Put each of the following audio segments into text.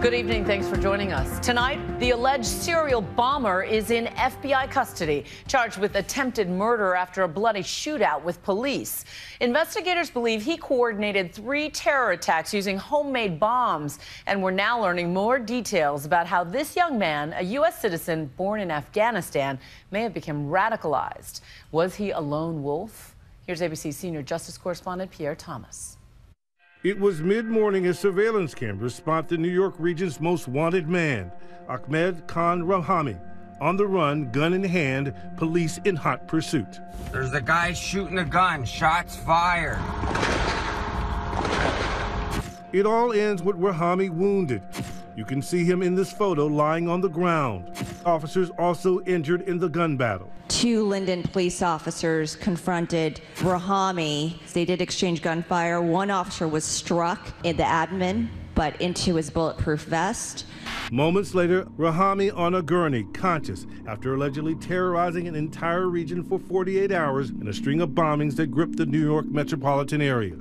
Good evening. Thanks for joining us. Tonight, the alleged serial bomber is in FBI custody, charged with attempted murder after a bloody shootout with police. Investigators believe he coordinated 3 terror attacks using homemade bombs, and we're now learning more details about how this young man, a U.S. citizen born in Afghanistan, may have become radicalized. Was he a lone wolf? Here's ABC senior justice correspondent Pierre Thomas. It was mid-morning as surveillance cameras spot the New York region's most wanted man, Ahmed Khan Rahami. On the run, gun in hand, police in hot pursuit. There's a guy shooting a gun, shots fired. It all ends with Rahami wounded. You can see him in this photo lying on the ground. Officers also injured in the gun battle. 2 Linden police officers confronted Rahami. They did exchange gunfire. 1 officer was struck in the abdomen, but into his bulletproof vest. Moments later, Rahami on a gurney, conscious, after allegedly terrorizing an entire region for 48 hours in a string of bombings that gripped the New York metropolitan area.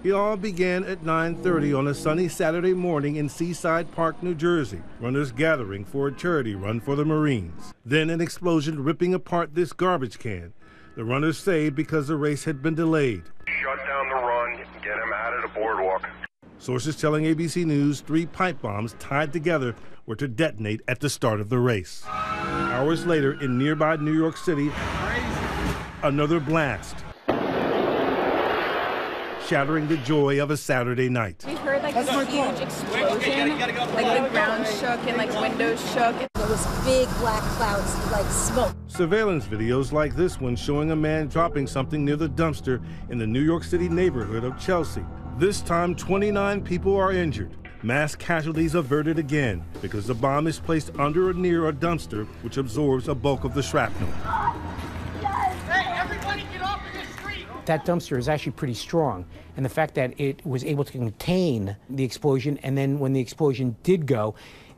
It all began at 9:30 on a sunny Saturday morning in Seaside Park, New Jersey. Runners gathering for a charity run for the Marines. Then an explosion ripping apart this garbage can. The runners saved because the race had been delayed. Shut down the run, get him out of the boardwalk. Sources telling ABC News 3 pipe bombs tied together were to detonate at the start of the race. Hours later, in nearby New York City, another blast, shattering the joy of a Saturday night. We heard like this huge explosion, like the ground shook and like windows shook. There was big black clouds like smoke. Surveillance videos like this one showing a man dropping something near the dumpster in the New York City neighborhood of Chelsea. This time, 29 people are injured. Mass casualties averted again because the bomb is placed under or near a dumpster, which absorbs a bulk of the shrapnel. That dumpster is actually pretty strong, and the fact that it was able to contain the explosion, and then when the explosion did go,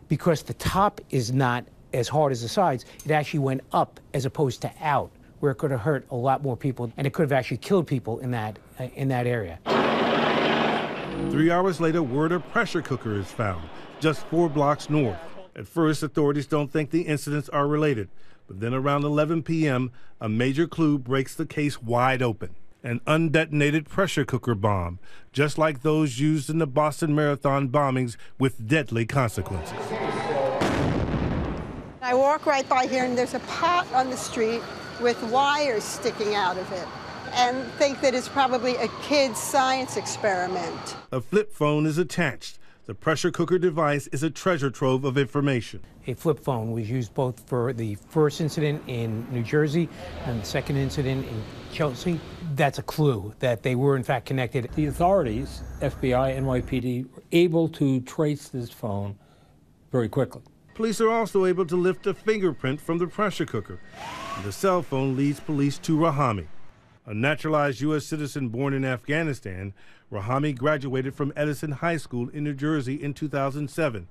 because the top is not as hard as the sides, it actually went up as opposed to out, where it could have hurt a lot more people, and it could have actually killed people in that area. 3 hours later, word a pressure cooker is found, just 4 blocks north. At first, authorities don't think the incidents are related, but then around 11 p.m., a major clue breaks the case wide open. An undetonated pressure cooker bomb, just like those used in the Boston Marathon bombings with deadly consequences. I walk right by here and there's a pot on the street with wires sticking out of it, and think that it's probably a kid's science experiment. A flip phone is attached. The pressure cooker device is a treasure trove of information. A flip phone was used both for the first incident in New Jersey and the second incident in Chelsea. That's a clue that they were in fact connected. The authorities, FBI, NYPD, were able to trace this phone very quickly. Police are also able to lift a fingerprint from the pressure cooker. And the cell phone leads police to Rahami. A naturalized U.S. citizen born in Afghanistan, Rahami graduated from Edison High School in New Jersey in 2007,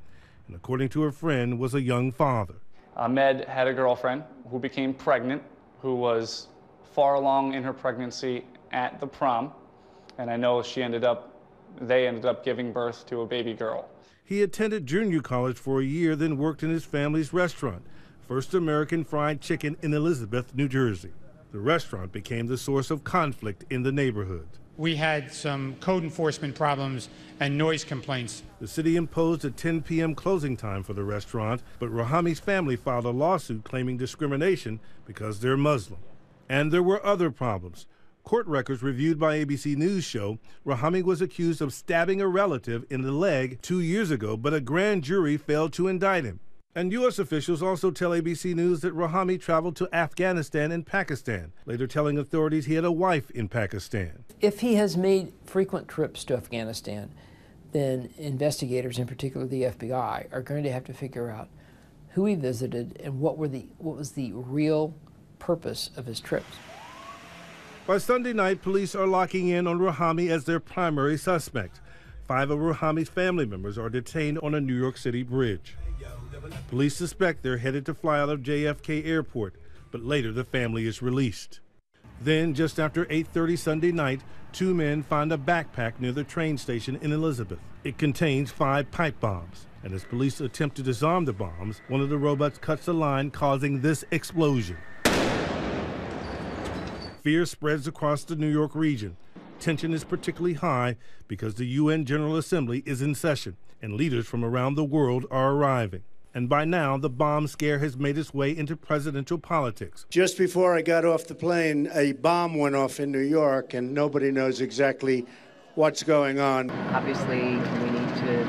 and according to a friend, was a young father. Ahmed had a girlfriend who became pregnant, who was far along in her pregnancy at the prom, and I know they ended up giving birth to a baby girl. He attended junior college for a year, then worked in his family's restaurant, First American Fried Chicken in Elizabeth, New Jersey. The restaurant became the source of conflict in the neighborhood. We had some code enforcement problems and noise complaints. The city imposed a 10 p.m. closing time for the restaurant, but Rahami's family filed a lawsuit claiming discrimination because they're Muslim. And there were other problems. Court records reviewed by ABC News show Rahami was accused of stabbing a relative in the leg 2 years ago, but a grand jury failed to indict him. And U.S. officials also tell ABC News that Rahami traveled to Afghanistan and Pakistan, later telling authorities he had a wife in Pakistan. If he has made frequent trips to Afghanistan, then investigators, in particular the FBI, are going to have to figure out who he visited and what was the real purpose of his trips. By Sunday night, police are locking in on Rahami as their primary suspect. 5 of Rahami's family members are detained on a New York City bridge. Police suspect they're headed to fly out of JFK Airport, but later the family is released. Then, just after 8:30 Sunday night, two men find a backpack near the train station in Elizabeth. It contains 5 pipe bombs, and as police attempt to disarm the bombs, one of the robots cuts the line, causing this explosion. Fear spreads across the New York region. Tension is particularly high because the UN General Assembly is in session, and leaders from around the world are arriving. And by now, the bomb scare has made its way into presidential politics. Just before I got off the plane, a bomb went off in New York, and nobody knows exactly what's going on. Obviously, we need to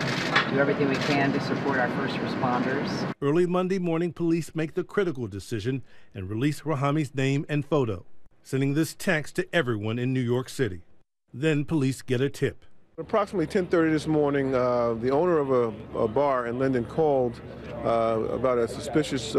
do everything we can to support our first responders. Early Monday morning, police make the critical decision and release Rahami's name and photo, sending this text to everyone in New York City. Then police get a tip. Approximately 10:30 this morning, the owner of a bar in Linden called about a suspicious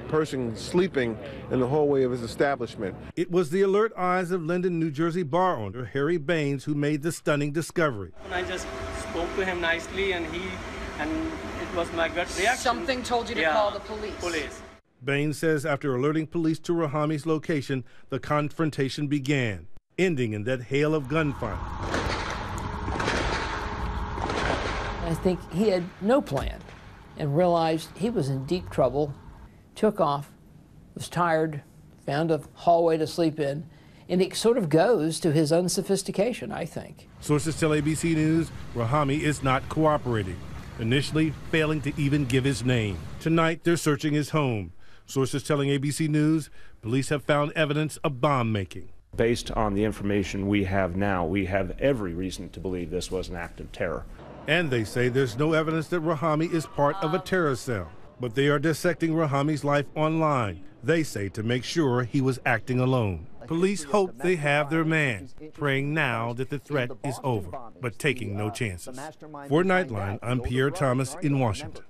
person sleeping in the hallway of his establishment. It was the alert eyes of Linden, New Jersey bar owner Harry Baines who made the stunning discovery. I just spoke to him nicely, and it was my gut reaction. Something told you to call the police. Baines says after alerting police to Rahami's location, the confrontation began, ending in that hail of gunfire. I think he had no plan and realized he was in deep trouble, took off, was tired, found a hallway to sleep in, and it sort of goes to his unsophistication, I think. Sources tell ABC News Rahami is not cooperating, initially failing to even give his name. Tonight, they're searching his home. Sources telling ABC News police have found evidence of bomb making. Based on the information we have now, we have every reason to believe this was an act of terror. And they say there's no evidence that Rahami is part of a terror cell. But they are dissecting Rahami's life online, they say, to make sure he was acting alone. Police hope they have their man, praying now that the threat is over, but taking no chances. For Nightline, I'm Pierre Thomas in Washington.